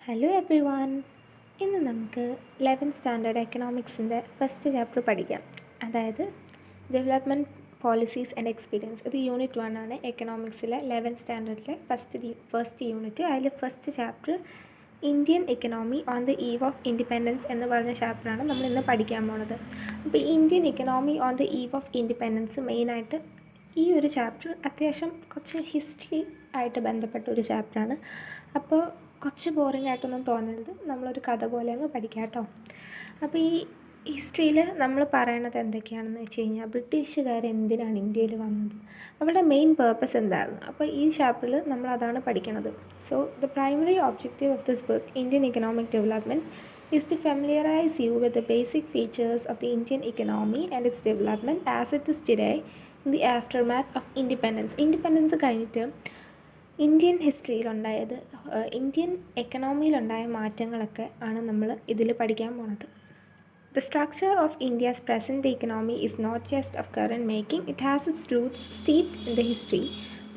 Hello every one. ഇന്ന് നമുക്ക് 11th standard എക്കണോമിക്സിൻ്റെ first chapter പഠിക്കാം. അതായത് ഡെവലപ്മെൻറ്റ് പോളിസീസ് ആൻഡ് എക്സ്പീരിയൻസ്. ഇത് യൂണിറ്റ് 1 ആണ്. എക്കണോമിക്സിലെ 11th സ്റ്റാൻഡേർഡിലെ ഫസ്റ്റ് യൂണിറ്റ്. അതിൽ first chapter Indian economy on the eve of independence എന്ന് പറഞ്ഞ ചാപ്റ്ററാണ് നമ്മൾ ഇന്ന് പഠിക്കാൻ പോണത്. അപ്പോൾ Indian economy on the eve of independence മെയിനായിട്ട് ഈ ഒരു ചാപ്റ്റർ അത്യാവശ്യം കുറച്ച് ഹിസ്റ്ററി ആയിട്ട് ബന്ധപ്പെട്ട ഒരു ചാപ്റ്ററാണ്. അപ്പോൾ കുറച്ച് ബോറിംഗ് ആയിട്ടൊന്നും തോന്നരുത്, നമ്മളൊരു കഥ പോലെ അങ്ങ് പഠിക്കാം കേട്ടോ. അപ്പോൾ ഈ ഹിസ്റ്ററിയിൽ നമ്മൾ പറയണത് എന്തൊക്കെയാണെന്ന് വെച്ച് കഴിഞ്ഞാൽ ബ്രിട്ടീഷുകാർ എന്തിനാണ് ഇന്ത്യയിൽ വന്നത്, അവരുടെ മെയിൻ പേർപ്പസ് എന്തായിരുന്നു. അപ്പോൾ ഈ ചാപ്റ്ററിൽ നമ്മൾ അതാണ് പഠിക്കുന്നത്. So the primary objective of this book Indian economic development is to familiarize you with the basic features of the Indian economy and its development as it is today in the aftermath of independence. Independence കഴിഞ്ഞിട്ട് Indian ഹിസ്റ്ററിയിലുണ്ടായത്, Indian എക്കണോമിയിലുണ്ടായ മാറ്റങ്ങളൊക്കെ ആണ് നമ്മൾ ഇതിൽ പഠിക്കാൻ പോണത്. The structure of India's present economy is not just of current making, it has its roots steeped in the history,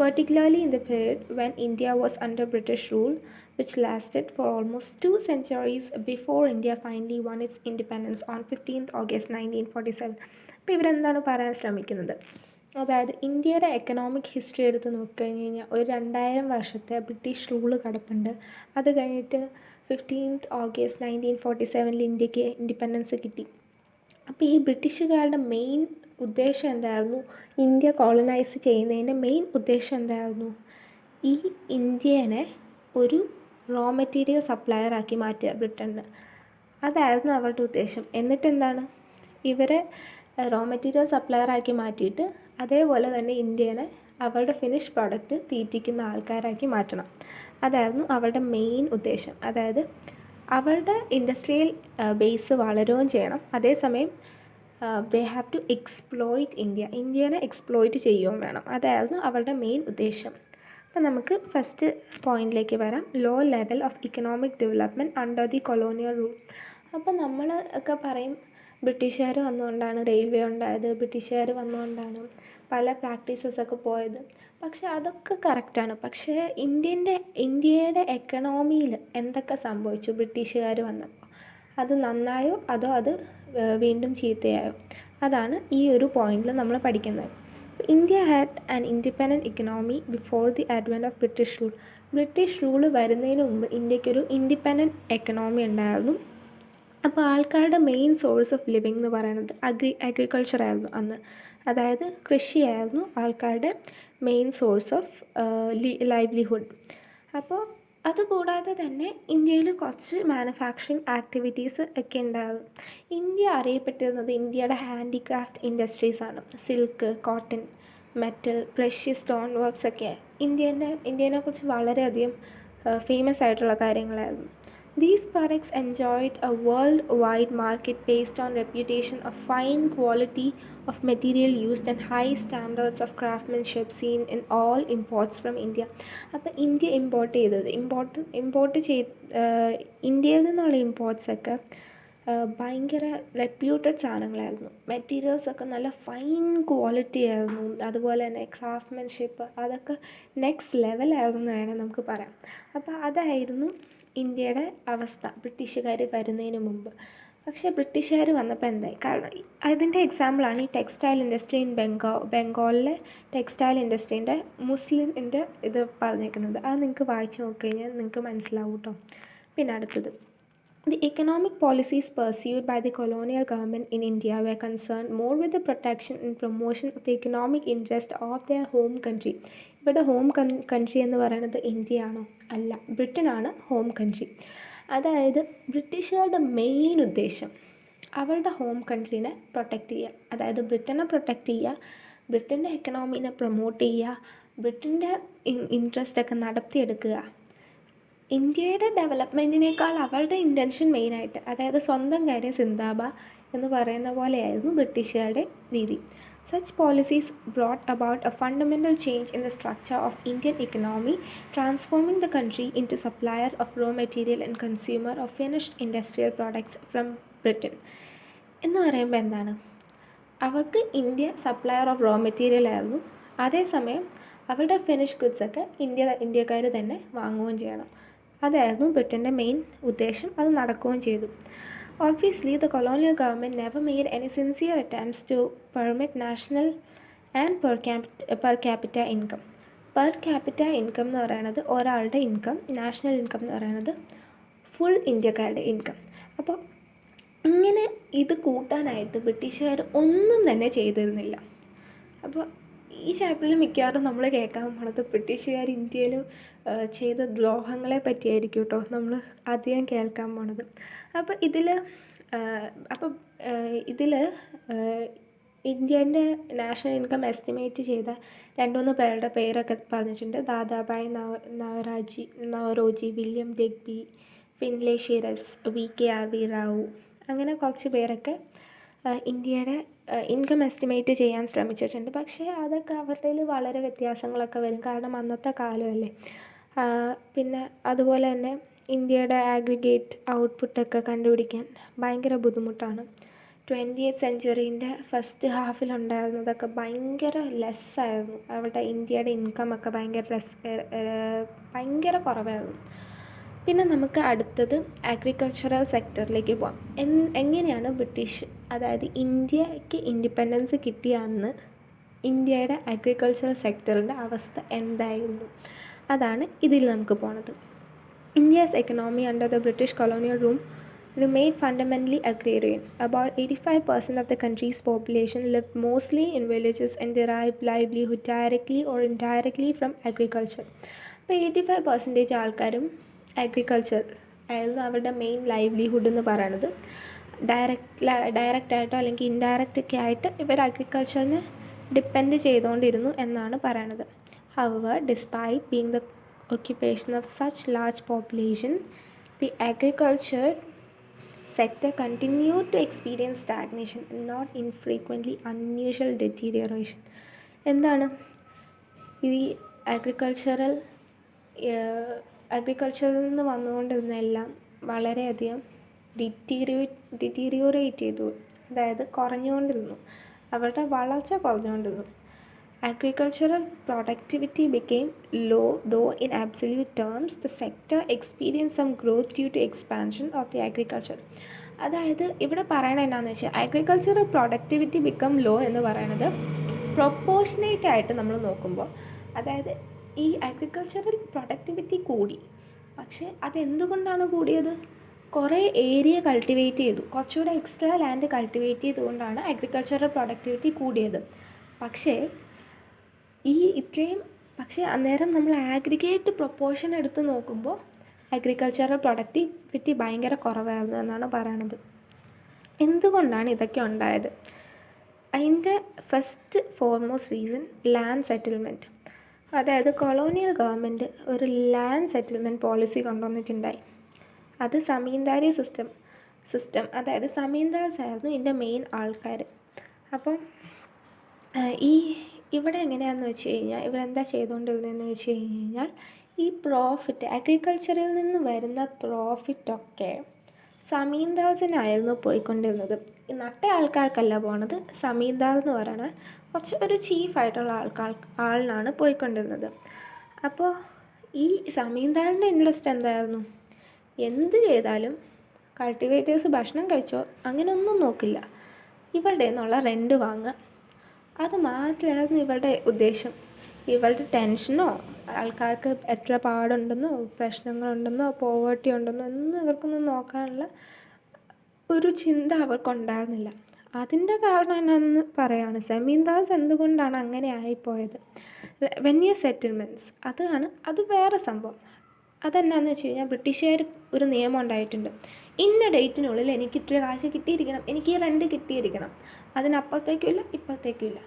particularly in the period when India was under British rule, which lasted for almost 2 centuries before India finally won its independence on 15th August 1947. അപ്പോൾ ഇവരെന്താണ് പറയാൻ ശ്രമിക്കുന്നത്, അതായത് ഇന്ത്യയുടെ economic history എടുത്ത് നോക്കിക്കഴിഞ്ഞ് കഴിഞ്ഞാൽ ഒരു 2000 വർഷത്തെ British rule കിടപ്പുണ്ട്. അത് കഴിഞ്ഞിട്ട് 15th August 1947 ഇന്ത്യക്ക് ഇൻഡിപെൻഡൻസ് കിട്ടി. അപ്പോൾ ഈ ബ്രിട്ടീഷുകാരുടെ മെയിൻ ഉദ്ദേശം എന്തായിരുന്നു, ഇന്ത്യ കോളനൈസ് ചെയ്യുന്നതിൻ്റെ മെയിൻ ഉദ്ദേശം എന്തായിരുന്നു, ഈ ഇന്ത്യനെ ഒരു റോ മെറ്റീരിയൽ സപ്ലയർ ആക്കി മാറ്റുക ബ്രിട്ടന്. അതായിരുന്നു അവരുടെ ഉദ്ദേശം. എന്നിട്ടെന്താണ്, ഇവരെ റോ മെറ്റീരിയൽ സപ്ലയർ ആക്കി മാറ്റിയിട്ട് അതേപോലെ തന്നെ ഇന്ത്യനെ അവരുടെ ഫിനിഷ് പ്രോഡക്റ്റ് തീറ്റിക്കുന്ന ആൾക്കാരാക്കി മാറ്റണം. അതായിരുന്നു അവരുടെ മെയിൻ ഉദ്ദേശം. അതായത് അവരുടെ ഇൻഡസ്ട്രിയൽ ബേസ് വളരുകയും ചെയ്യണം, അതേസമയം ദേ ഹാവ് ടു എക്സ്പ്ലോയിറ്റ് ഇന്ത്യനെ എക്സ്പ്ലോയിറ്റ് ചെയ്യുകയും വേണം. അതായിരുന്നു അവരുടെ മെയിൻ ഉദ്ദേശം. അപ്പോൾ നമുക്ക് ഫസ്റ്റ് പോയിന്റിലേക്ക് വരാം. Low level of economic development under the colonial rule. അപ്പോൾ നമ്മൾ ഒക്കെ പറയും ബ്രിട്ടീഷുകാർ വന്നുകൊണ്ടാണ് റെയിൽവേ ഉണ്ടായത്, ബ്രിട്ടീഷുകാർ വന്നുകൊണ്ടാണ് പല പ്രാക്ടീസസൊക്കെ പോയത്. പക്ഷെ അതൊക്കെ കറക്റ്റാണ്. പക്ഷേ ഇന്ത്യയുടെ എക്കണോമിയിൽ എന്തൊക്കെ സംഭവിച്ചു ബ്രിട്ടീഷുകാർ വന്നപ്പോൾ, അത് നന്നായോ അതോ അത് വീണ്ടും ചീത്തയായോ, അതാണ് ഈ ഒരു പോയിന്റിൽ നമ്മൾ പഠിക്കുന്നത്. India had an independent economy before the advent of British rule. British rule വരുന്നതിന് മുമ്പ് ഇന്ത്യക്കൊരു ഇൻഡിപെൻഡൻറ്റ് എക്കണോമി ഉണ്ടായിരുന്നു. അപ്പോൾ ആൾക്കാരുടെ മെയിൻ സോഴ്സ് ഓഫ് ലിവിങ് എന്ന് പറയുന്നത് അഗ്രികൾച്ചർ ആയിരുന്നു അന്ന്. അതായത് കൃഷിയായിരുന്നു ആൾക്കാരുടെ മെയിൻ സോഴ്സ് ഓഫ് ലൈവ്ലിഹുഡ്. അപ്പോൾ അതുകൂടാതെ തന്നെ ഇന്ത്യയിൽ കുറച്ച് മാനുഫാക്ചറിങ് ആക്ടിവിറ്റീസ് ഒക്കെ ഉണ്ടാകും. ഇന്ത്യ അറിയപ്പെട്ടിരുന്നത് ഇന്ത്യയുടെ ഹാൻഡിക്രാഫ്റ്റ് ഇൻഡസ്ട്രീസാണ്. Silk, cotton, metal, precious stone works ഒക്കെ ഇന്ത്യനെക്കുറിച്ച് വളരെയധികം ഫേമസ് ആയിട്ടുള്ള കാര്യങ്ങളായിരുന്നു. These products enjoyed a worldwide market based on reputation of fine quality of material used and high standards of craftsmanship seen in all imports from India. അപ്പോൾ India ഇന്ത്യയിൽ നിന്നുള്ള ഇമ്പോർട്ട്സൊക്കെ ഭയങ്കര reputed സാധനങ്ങളായിരുന്നു. മെറ്റീരിയൽസൊക്കെ നല്ല ഫൈൻ ക്വാളിറ്റി ആയിരുന്നു. അതുപോലെ തന്നെ ക്രാഫ്റ്റ്മാൻഷിപ്പ് അതൊക്കെ next ലെവലായിരുന്നു എന്ന് വേണം നമുക്ക് പറയാം. അപ്പോൾ അതായിരുന്നു ഇന്ത്യയുടെ അവസ്ഥ ബ്രിട്ടീഷുകാർ വരുന്നതിന് മുമ്പ്. പക്ഷേ ബ്രിട്ടീഷുകാർ വന്നപ്പോൾ എന്തായി, കാരണം അതിൻ്റെ എക്സാമ്പിളാണ് ഈ ടെക്സ്റ്റൈൽ ഇൻഡസ്ട്രി ഇൻ ബംഗാളിലെ ടെക്സ്റ്റൈൽ ഇൻഡസ്ട്രീൻ്റെ മുസ്ലിമിൻ്റെ ഇത് പറഞ്ഞേക്കുന്നത്. അത് നിങ്ങൾക്ക് വായിച്ച് നോക്കിക്കഴിഞ്ഞാൽ നിങ്ങൾക്ക് മനസ്സിലാവും കേട്ടോ. പിന്നെ അടുത്തത്, the economic policies pursued by the colonial government in India were concerned more with the protection and promotion of the economic interest of their home country. ഇവിടെ ഹോം കൺട്രി എന്ന് പറയുന്നത് ഇന്ത്യ ആണോ? അല്ല, ബ്രിട്ടനാണ് ഹോം കൺട്രി. അതായത് ബ്രിട്ടീഷുകാരുടെ main ഉദ്ദേശം അവരുടെ home കൺട്രീനെ protect ചെയ്യുക. അതായത് ബ്രിട്ടനെ പ്രൊട്ടക്റ്റ് ചെയ്യുക, ബ്രിട്ടൻ്റെ എക്കണോമീനെ പ്രൊമോട്ട് ചെയ്യുക, ബ്രിട്ടൻ്റെ ഇൻട്രസ്റ്റൊക്കെ നടത്തിയെടുക്കുക. ഇന്ത്യയുടെ ഡെവലപ്മെൻറ്റിനേക്കാൾ അവരുടെ ഇൻറ്റൻഷൻ മെയിനായിട്ട്, അതായത് സ്വന്തം കാര്യം സിന്ദാബ എന്ന് പറയുന്ന പോലെയായിരുന്നു ബ്രിട്ടീഷുകാരുടെ രീതി. Such policies brought about a fundamental change in the structure of Indian economy, transforming the country into supplier of raw material and consumer of finished industrial products from Britain. എന്ന് പറയുമ്പോൾ എന്താണ്, അവർക്ക് India supplier of raw material ആയിരുന്നു, അതേസമയം അവരുടെ finish ഗുഡ്സൊക്കെ ഇന്ത്യക്കാർ തന്നെ വാങ്ങുകയും ചെയ്യണം. അതായിരുന്നു ബ്രിട്ടൻ്റെ മെയിൻ ഉദ്ദേശം. അത് നടക്കുകയും ചെയ്തു. Obviously, the colonial government never made any sincere attempts to permit national and per capita income. Per capita income എന്ന് പറയുന്നത് ഒരാളുടെ ഇൻകം, നാഷണൽ ഇൻകം എന്ന് പറയുന്നത് ഫുൾ ഇന്ത്യക്കാരുടെ ഇൻകം. അപ്പോൾ ഇങ്ങനെ ഇത് കൂട്ടാനായിട്ട് ബ്രിട്ടീഷുകാർ ഒന്നും തന്നെ ചെയ്തിരുന്നില്ല. അപ്പോൾ ഈ ചാപ്റ്ററിൽ മിക്കവാറും നമ്മൾ കേൾക്കാൻ പോണത് ബ്രിട്ടീഷുകാർ ഇന്ത്യയിൽ ചെയ്ത ദ്രോഹങ്ങളെ പറ്റിയായിരിക്കും കേട്ടോ നമ്മൾ അധികം കേൾക്കാൻ പോണത്. അപ്പോൾ ഇതിൽ ഇന്ത്യൻ്റെ നാഷണൽ ഇൻകം എസ്റ്റിമേറ്റ് ചെയ്ത 2-3 പേരുടെ പേരൊക്കെ പറഞ്ഞിട്ടുണ്ട്. Dadabhai Naoroji, William Digby, Findlay Shirras, VKRV Rao, അങ്ങനെ കുറച്ച് പേരൊക്കെ ഇന്ത്യയുടെ ഇൻകം എസ്റ്റിമേറ്റ് ചെയ്യാൻ ശ്രമിച്ചിട്ടുണ്ട്. പക്ഷേ അതൊക്കെ അവരുടെ വളരെ വ്യത്യാസങ്ങളൊക്കെ വരും, കാരണം അന്നത്തെ കാലമല്ലേ. പിന്നെ അതുപോലെ തന്നെ ഇന്ത്യയുടെ ആഗ്രിഗേറ്റ് ഔട്ട്പുട്ടൊക്കെ കണ്ടുപിടിക്കാൻ ഭയങ്കര ബുദ്ധിമുട്ടാണ്. 20th സെഞ്ച്വറീൻ്റെ ഫസ്റ്റ് ഹാഫിലുണ്ടായിരുന്നതൊക്കെ ഭയങ്കര ലെസ്സായിരുന്നു. അവിടെ ഇന്ത്യയുടെ ഇൻകമൊക്കെ ഭയങ്കര കുറവായിരുന്നു. പിന്നെ നമുക്ക് അടുത്തത് അഗ്രികൾച്ചറൽ സെക്ടറിലേക്ക് പോകാം. എങ്ങനെയാണ് ബ്രിട്ടീഷ്, അതായത് ഇന്ത്യക്ക് ഇൻഡിപെൻഡൻസ് കിട്ടിയ അന്ന് ഇന്ത്യയുടെ അഗ്രികൾച്ചറൽ സെക്ടറിൻ്റെ അവസ്ഥ എന്തായിരുന്നു, അതാണ് ഇതിൽ നമുക്ക് പോണത്. India's economy under the British colonial rule remained fundamentally agrarian. About 85% of the country's population lived mostly in villages and derived livelihood directly or indirectly from agriculture. അപ്പോൾ 85% ആൾക്കാരും അഗ്രികൾച്ചർ ആയിരുന്നു അവരുടെ മെയിൻ ലൈവ്ലിഹുഡ് എന്ന് പറയുന്നത്. ഡയറക്റ്റായിട്ടോ അല്ലെങ്കിൽ ഇൻഡയറക്റ്റൊക്കെ ആയിട്ട് ഇവർ അഗ്രികൾച്ചറിനെ ഡിപ്പെൻഡ് ചെയ്തുകൊണ്ടിരുന്നു എന്നാണ് പറയണത്. However, despite being the occupation of such large population, the agriculture sector continued to experience stagnation and not infrequently unusual deterioration. എന്താണ് ഈ അഗ്രികൾച്ചറിൽ നിന്ന് വന്നുകൊണ്ടിരുന്നതെല്ലാം വളരെയധികം ഡിറ്റീരിയോറേറ്റ് ചെയ്തു, അതായത് കുറഞ്ഞുകൊണ്ടിരുന്നു, അവരുടെ വളർച്ച കുറഞ്ഞുകൊണ്ടിരുന്നു. Agricultural productivity became low, though in absolute terms the sector experienced some growth due to expansion of the agriculture. അതായത് ഇവിടെ പറയണത് എന്താണെന്ന് വെച്ചാൽ അഗ്രികൾച്ചറൽ പ്രൊഡക്ടിവിറ്റി ബിക്കം ലോ എന്ന് പറയുന്നത് പ്രൊപ്പോർഷനേറ്റ് ആയിട്ട് നമ്മൾ നോക്കുമ്പോൾ, അതായത് ഈ അഗ്രികൾച്ചറൽ പ്രൊഡക്ടിവിറ്റി കൂടി. പക്ഷേ അതെന്തുകൊണ്ടാണ് കൂടിയത്? കുറേ ഏരിയ കൾട്ടിവേറ്റ് ചെയ്തു, കുറച്ചുകൂടെ എക്സ്ട്രാ ലാൻഡ് കൾട്ടിവേറ്റ് ചെയ്തുകൊണ്ടാണ് അഗ്രികൾച്ചറൽ പ്രൊഡക്ടിവിറ്റി കൂടിയത്. പക്ഷേ അന്നേരം നമ്മൾ ആഗ്രിഗേറ്റ് പ്രൊപ്പോർഷൻ എടുത്ത് നോക്കുമ്പോൾ അഗ്രികൾച്ചറൽ പ്രൊഡക്ടിവിറ്റി ഭയങ്കര കുറവായിരുന്നു എന്നാണ് പറയണത്. എന്തുകൊണ്ടാണ് ഇതൊക്കെ ഉണ്ടായത്? അതിൻ്റെ first foremost reason land settlement. അതായത് കൊളോണിയൽ ഗവൺമെൻറ് ഒരു ലാൻഡ് സെറ്റിൽമെൻറ്റ് പോളിസി കൊണ്ടുവന്നിട്ടുണ്ടായി. അത് സമീന്ദാരി സിസ്റ്റം അതായത് സമീന്ദാർസ് ആയിരുന്നു ഇതിൻ്റെ മെയിൻ ആൾക്കാർ. അപ്പം ഇവിടെ എങ്ങനെയാണെന്ന് വെച്ച് കഴിഞ്ഞാൽ ഇവരെന്താ ചെയ്തുകൊണ്ടിരുന്നതെന്ന് വെച്ച് കഴിഞ്ഞാൽ ഈ പ്രോഫിറ്റ്, അഗ്രികൾച്ചറിൽ നിന്ന് വരുന്ന പ്രോഫിറ്റൊക്കെ സമീന്ദാർസിനായിരുന്നു പോയിക്കൊണ്ടിരുന്നത്. ഈ നട്ട ആൾക്കാർക്കല്ല പോണത്, സമീന്ദാർ എന്ന് പറയുന്നത് കുറച്ച് ഒരു ചീഫായിട്ടുള്ള ആളിനാണ് പോയിക്കൊണ്ടിരുന്നത്. അപ്പോൾ ഈ സമീന്ദാറിൻ്റെ ഇൻട്രസ്റ്റ് എന്തായിരുന്നു? എന്ത് ചെയ്താലും കൾട്ടിവേറ്റേഴ്സ് ഭക്ഷണം കഴിച്ചോ അങ്ങനെയൊന്നും നോക്കില്ല, ഇവരുടെ നിന്നുള്ള റെൻറ്റ് വാങ്ങുക, അത് മാത്രമായിരുന്നു ഇവരുടെ ഉദ്ദേശം. ഇവരുടെ ടെൻഷനോ ആൾക്കാർക്ക് എത്ര പാടുണ്ടെന്നോ പ്രശ്നങ്ങളുണ്ടെന്നോ പോവേർട്ടി ഉണ്ടെന്നോ ഒന്നും ഇവർക്കൊന്നും നോക്കാനുള്ള ഒരു ചിന്ത അവർക്കുണ്ടായിരുന്നില്ല. അതിൻ്റെ കാരണം എന്നാന്ന് പറയാണ് സെമീന്ദാർസ് എന്തുകൊണ്ടാണ് അങ്ങനെ ആയിപ്പോയത്. റവന്യൂ സെറ്റിൽമെൻറ്റ്സ് അത് വേറെ സംഭവം. അതെന്നാന്ന് വെച്ച് കഴിഞ്ഞാൽ ബ്രിട്ടീഷുകാർ ഒരു നിയമം ഉണ്ടായിട്ടുണ്ട്, ഇന്ന ഡേറ്റിനുള്ളിൽ എനിക്ക് ഇത്ര കാശ് കിട്ടിയിരിക്കണം, എനിക്ക് ഈ റെൻറ്റ് കിട്ടിയിരിക്കണം, അതിനപ്പുറത്തേക്കുമില്ല ഇപ്പുറത്തേക്കുമില്ല.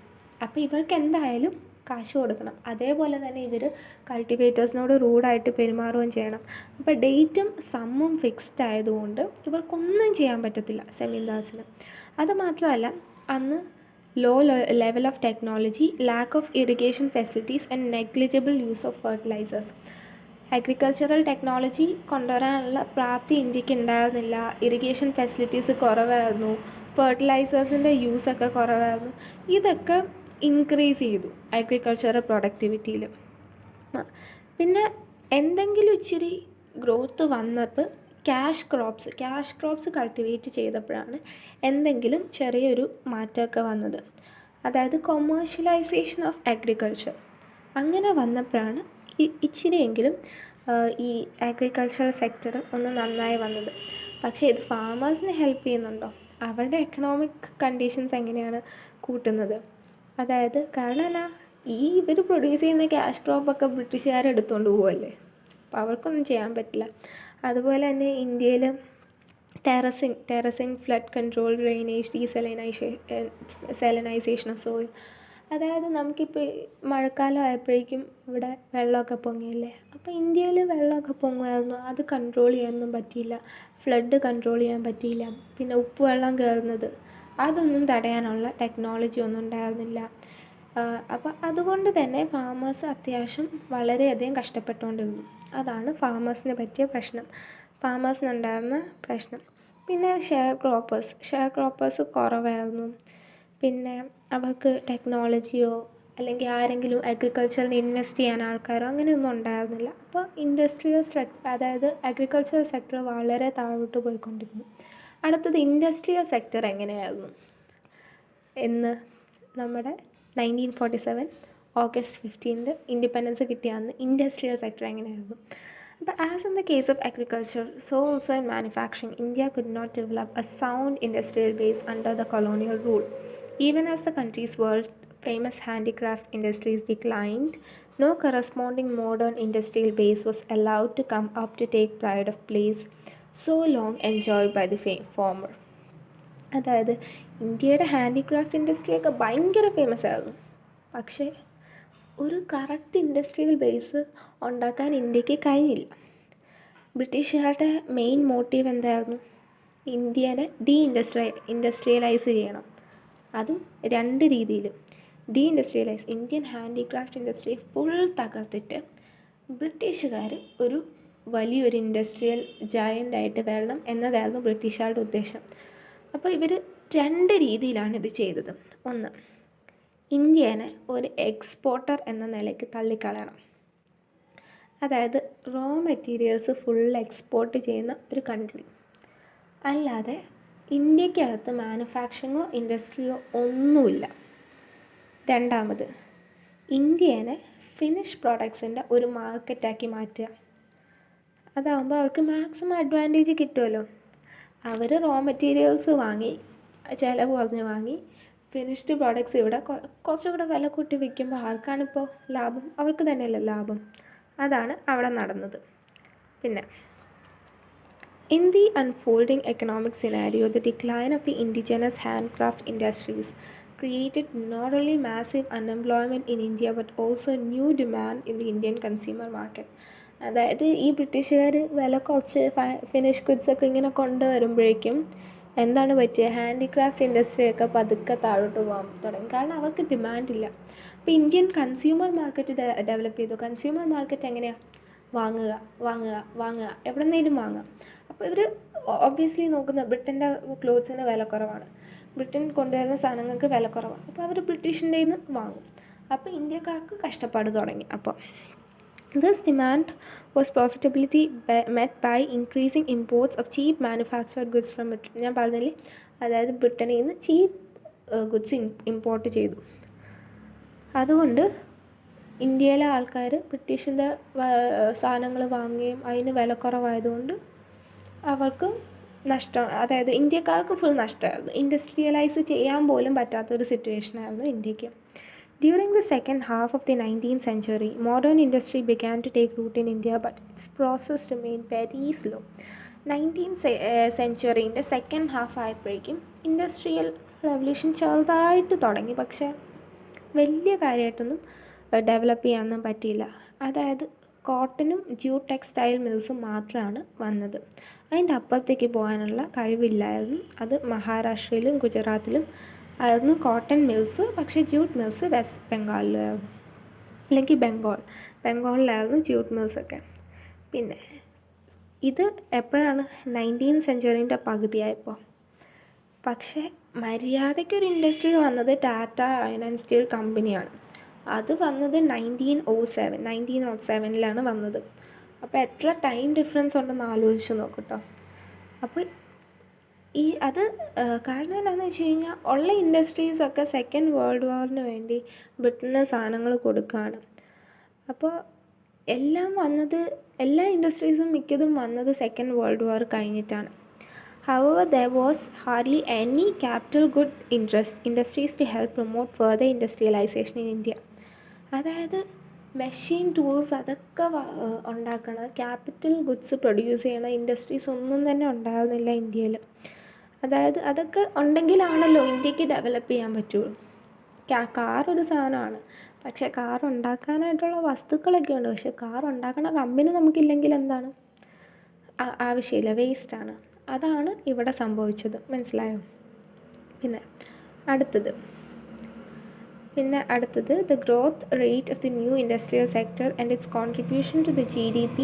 അപ്പോൾ ഇവർക്ക് എന്തായാലും കാശ് കൊടുക്കണം. അതേപോലെ തന്നെ ഇവർ കൾട്ടിവേറ്റേഴ്സിനോട് റൂഡായിട്ട് പെരുമാറുകയും ചെയ്യണം. അപ്പോൾ ഡേറ്റും സമ്മും ഫിക്സ്ഡ് ആയതുകൊണ്ട് ഇവർക്കൊന്നും ചെയ്യാൻ പറ്റത്തില്ല സെമീന്ദാർസിന്. അതുമാത്രമല്ല അന്ന് low level of technology, lack of irrigation facilities and negligible use of fertilizers. Agricultural technology കൊണ്ടുവരാനുള്ള പ്രാപ്തി ഇന്ത്യക്ക് ഉണ്ടായിരുന്നില്ല, ഇറിഗേഷൻ ഫെസിലിറ്റീസ് കുറവായിരുന്നു, ഫെർട്ടിലൈസേഴ്സിൻ്റെ യൂസൊക്കെ കുറവായിരുന്നു. ഇതൊക്കെ ഇൻക്രീസ് ചെയ്തു അഗ്രികൾച്ചറൽ പ്രൊഡക്ടിവിറ്റിയിൽ. പിന്നെ എന്തെങ്കിലും ഇച്ചിരി ഗ്രോത്ത് വന്നപ്പോൾ ക്യാഷ് ക്രോപ്സ് കൾട്ടിവേറ്റ് ചെയ്തപ്പോഴാണ് എന്തെങ്കിലും ചെറിയൊരു മാറ്റമൊക്കെ വന്നത്. അതായത് കൊമേഴ്ഷ്യലൈസേഷൻ ഓഫ് അഗ്രികൾച്ചർ അങ്ങനെ വന്നപ്പോഴാണ് ഇച്ചിരിയെങ്കിലും ഈ അഗ്രികൾച്ചറൽ സെക്ടർ ഒന്ന് നന്നായി വന്നത്. പക്ഷേ ഇത് ഫാമേഴ്സിനെ ഹെൽപ്പ് ചെയ്യുന്നുണ്ടോ? അവരുടെ എക്കണോമിക് കണ്ടീഷൻസ് എങ്ങനെയാണ് കൂട്ടുന്നത്? അതായത് കാരണം എന്നാ, ഇവർ പ്രൊഡ്യൂസ് ചെയ്യുന്ന ക്യാഷ് ക്രോപ്പൊക്കെ ബ്രിട്ടീഷുകാർ എടുത്തുകൊണ്ട് പോവുമല്ലേ, അപ്പോൾ അവർക്കൊന്നും ചെയ്യാൻ പറ്റില്ല. അതുപോലെ തന്നെ ഇന്ത്യയിൽ terracing, flood control, drainage, desalinisation of soil. അതായത് നമുക്കിപ്പോൾ മഴക്കാലം ആയപ്പോഴേക്കും ഇവിടെ വെള്ളമൊക്കെ പൊങ്ങിയല്ലേ, അപ്പോൾ ഇന്ത്യയിൽ വെള്ളമൊക്കെ പൊങ്ങുമായിരുന്നു, അത് കൺട്രോൾ ചെയ്യാനൊന്നും പറ്റിയില്ല. ഫ്ലഡ് കൺട്രോൾ ചെയ്യാൻ പറ്റിയില്ല. പിന്നെ ഉപ്പുവെള്ളം കയറുന്നത് അതൊന്നും തടയാനുള്ള ടെക്നോളജി ഒന്നും ഉണ്ടായിരുന്നില്ല. അപ്പോൾ അതുകൊണ്ട് തന്നെ ഫാമേഴ്സ് അത്യാവശ്യം വളരെയധികം കഷ്ടപ്പെട്ടുകൊണ്ടിരുന്നു. അതാണ് ഫാമേഴ്സിന് പറ്റിയ പ്രശ്നം, ഫാമേഴ്സിനുണ്ടായിരുന്ന പ്രശ്നം. പിന്നെ ഷെയർ ക്രോപ്പേഴ്സ് കുറവായിരുന്നു. പിന്നെ അവർക്ക് ടെക്നോളജിയോ അല്ലെങ്കിൽ ആരെങ്കിലും അഗ്രികൾച്ചറിൽ ഇൻവെസ്റ്റ് ചെയ്യാൻ ആൾക്കാരോ അങ്ങനെയൊന്നും ഉണ്ടായിരുന്നില്ല. അപ്പോൾ അതായത് അഗ്രികൾച്ചറൽ സെക്ടർ വളരെ താഴോട്ട് പോയിക്കൊണ്ടിരുന്നു. അടുത്തത് ഇൻഡസ്ട്രിയൽ സെക്ടർ എങ്ങനെയായിരുന്നു എന്ന് നമ്മുടെ 1947 August 15 ഇൻഡിപെൻഡൻസ് കിട്ടിയ അന്ന് ഇൻഡസ്ട്രിയൽ സെക്ടർ എങ്ങനെയായിരുന്നു. But as in the case of agriculture, so also in manufacturing, India could not develop a sound industrial base under the colonial rule. Even as the country's world-famous handicraft industries declined, no corresponding modern industrial base was allowed to come up to take pride of place so long enjoyed by the former. അതായത് ഇന്ത്യയുടെ handicraft ഇൻഡസ്ട്രിയൊക്കെ ഭയങ്കര famous ആയിരുന്നു. പക്ഷേ ഒരു correct industrial base ഉണ്ടാക്കാൻ ഇന്ത്യക്ക് കഴിഞ്ഞില്ല. ബ്രിട്ടീഷുകാരുടെ മെയിൻ മോട്ടീവ് എന്തായിരുന്നു? ഇന്ത്യനെ ഇൻഡസ്ട്രിയലൈസ് ചെയ്യണം. അതും രണ്ട് രീതിയിൽ. ഇന്ത്യൻ ഹാൻഡിക്രാഫ്റ്റ് ഇൻഡസ്ട്രി ഫുൾ തകർത്തിട്ട് ബ്രിട്ടീഷുകാർ ഒരു വലിയൊരു ഇൻഡസ്ട്രിയൽ ജയൻ്റായിട്ട് വരണം എന്നതായിരുന്നു ബ്രിട്ടീഷുകാരുടെ ഉദ്ദേശം. അപ്പോൾ ഇവർ രണ്ട് രീതിയിലാണ് ഇത് ചെയ്തത്. ഒന്ന്, ഇന്ത്യനെ ഒരു എക്സ്പോർട്ടർ എന്ന നിലയ്ക്ക് തള്ളിക്കളയണം. അതായത് റോ മെറ്റീരിയൽസ് ഫുൾ എക്സ്പോർട്ട് ചെയ്യുന്ന ഒരു കൺട്രി, അല്ലാതെ ഇന്ത്യക്കകത്ത് മാനുഫാക്ചറിങ്ങോ ഇൻഡസ്ട്രിയോ ഒന്നുമില്ല. രണ്ടാമത്, ഇന്ത്യനെ ഫിനിഷ് പ്രോഡക്ട്സിൻ്റെ ഒരു മാർക്കറ്റാക്കി മാറ്റുക. അതാകുമ്പോൾ അവർക്ക് മാക്സിമം അഡ്വാൻറ്റേജ് കിട്ടുമല്ലോ. അവർ റോ മെറ്റീരിയൽസ് വാങ്ങി, ചിലവ് കുറഞ്ഞ് വാങ്ങി, ഫിനിഷ്ഡ് പ്രോഡക്ട്സ് ഇവിടെ കുറച്ചുകൂടെ വില കൂട്ടി വിൽക്കുമ്പോൾ ആർക്കാണിപ്പോൾ ലാഭം? അവർക്ക് തന്നെയല്ലേ ലാഭം. അതാണ് അവിടെ നടന്നത്. പിന്നെ in the unfolding economic scenario, the decline of the indigenous handcraft industries created not only massive unemployment in India but also new demand in the Indian consumer market. അതായത് ഈ ബ്രിട്ടീഷുകാർ വില കുറച്ച് ഫിനിഷ് ഗുഡ്സൊക്കെ ഇങ്ങനെ കൊണ്ടുവരുമ്പോഴേക്കും എന്താണ് പറ്റിയത്? ഹാൻഡിക്രാഫ്റ്റ് ഇൻഡസ്ട്രിയൊക്കെ പതുക്കെ താഴോട്ട് പോകാൻ തുടങ്ങി. കാരണം അവർക്ക് ഡിമാൻഡില്ല. അപ്പോൾ ഇന്ത്യൻ കൺസ്യൂമർ മാർക്കറ്റ് ഡെവലപ്പ് ചെയ്തു. കൺസ്യൂമർ മാർക്കറ്റ് എങ്ങനെയാണ്? വാങ്ങുക, എവിടെ നിന്നേലും വാങ്ങാം. അപ്പോൾ ഇവർ ഒബ്വിയസ്ലി നോക്കുന്ന ബ്രിട്ടൻ്റെ ക്ലോത്ത്സിന് വില കുറവാണ്, ബ്രിട്ടൻ കൊണ്ടുവരുന്ന സാധനങ്ങൾക്ക് വില കുറവാണ്. അപ്പോൾ അവർ ബ്രിട്ടീഷിൻ്റെ നിന്ന് വാങ്ങും. അപ്പോൾ ഇന്ത്യക്കാർക്ക് കഷ്ടപ്പാട് തുടങ്ങി. അപ്പോൾ this demand was profitability met by increasing imports of cheap manufactured goods from Britain. ഞാൻ പറഞ്ഞില്ലേ, അതായത് ബ്രിട്ടനിൽ നിന്ന് ചീപ്പ് ഗുഡ്സ് ഇമ്പോർട്ട് ചെയ്തു. അതുകൊണ്ട് ഇന്ത്യയിലെ ആൾക്കാർ ബ്രിട്ടീഷിൻ്റെ സാധനങ്ങൾ വാങ്ങുകയും അതിന് വില കുറവായതുകൊണ്ട് അവർക്ക് നഷ്ടം, അതായത് ഇന്ത്യക്കാർക്ക് ഫുൾ നഷ്ടമായിരുന്നു. ഇൻഡസ്ട്രിയലൈസ് ചെയ്യാൻ പോലും പറ്റാത്തൊരു സിറ്റുവേഷനായിരുന്നു ഇന്ത്യക്ക്. During the second half of the 19th century, modern industry began to take root in India, but its process remained very slow. 19th centuryൻ്റെ സെക്കൻഡ് ഹാഫ് ആയപ്പോഴേക്കും ഇൻഡസ്ട്രിയൽ റെവല്യൂഷൻ ചെറുതായിട്ട് തുടങ്ങി, പക്ഷേ വലിയ കാര്യമായിട്ടൊന്നും ഡെവലപ്പ് ചെയ്യാനൊന്നും പറ്റിയില്ല. അതായത് കോട്ടനും ജ്യൂട്ട് ടെക്സ്റ്റൈൽ മിൽസും മാത്രമാണ് വന്നത്. അതിൻ്റെ അപ്പുറത്തേക്ക് പോകാനുള്ള കഴിവില്ലായിരുന്നു. അത് മഹാരാഷ്ട്രയിലും ഗുജറാത്തിലും ആയിരുന്നു കോട്ടൺ മിൽസ്. പക്ഷേ ജ്യൂട്ട് മിൽസ് വെസ്റ്റ് ബംഗാളിലായിരുന്നു, അല്ലെങ്കിൽ ബംഗാളിലായിരുന്നു ജ്യൂട്ട് മിൽസൊക്കെ. പിന്നെ ഇത് എപ്പോഴാണ്? 19th സെഞ്ച്വറീൻ്റെ പകുതിയായപ്പോൾ. പക്ഷേ മര്യാദയ്ക്കൊരു ഇൻഡസ്ട്രി വന്നത് ടാറ്റ അയൺ ആൻഡ് സ്റ്റീൽ കമ്പനിയാണ്. അത് വന്നത് 1907 വന്നത്. അപ്പോൾ എത്ര ടൈം ഡിഫറൻസ് ഉണ്ടെന്ന് ആലോചിച്ച് നോക്കട്ടോ. അപ്പോൾ അത് കാരണം എന്താണെന്ന് വെച്ച് കഴിഞ്ഞാൽ ഉള്ള ഇൻഡസ്ട്രീസൊക്കെ സെക്കൻഡ് വേൾഡ് വാറിന് വേണ്ടി ബ്രിട്ടന് സാധനങ്ങൾ കൊടുക്കുകയാണ്. അപ്പോൾ എല്ലാ ഇൻഡസ്ട്രീസും മിക്കതും വന്നത് സെക്കൻഡ് വേൾഡ് വാർ കഴിഞ്ഞിട്ടാണ്. However, there was hardly any capital good industries to help promote further industrialization in India. അതായത് മെഷീൻ ടൂൾസ് അതൊക്കെ ഉണ്ടാക്കണ ക്യാപിറ്റൽ ഗുഡ്സ് പ്രൊഡ്യൂസ് ചെയ്യണ ഇൻഡസ്ട്രീസ് ഒന്നും തന്നെ ഉണ്ടാകുന്നില്ല ഇന്ത്യയിൽ. അതായത് അതൊക്കെ ഉണ്ടെങ്കിലാണല്ലോ ഇന്ത്യക്ക് ഡെവലപ്പ് ചെയ്യാൻ പറ്റുള്ളൂ. കാർ ഒരു സാധനമാണ്, പക്ഷേ കാർ ഉണ്ടാക്കാനായിട്ടുള്ള വസ്തുക്കളൊക്കെ ഉണ്ട്. പക്ഷേ കാർ ഉണ്ടാക്കണ കമ്പനി നമുക്കില്ലെങ്കിൽ എന്താണ് ആവശ്യമില്ല, വേസ്റ്റാണ്. അതാണ് ഇവിടെ സംഭവിച്ചത്. മനസ്സിലായോ? പിന്നെ അടുത്തത് the growth rate of the new industrial sector and its contribution to the GDP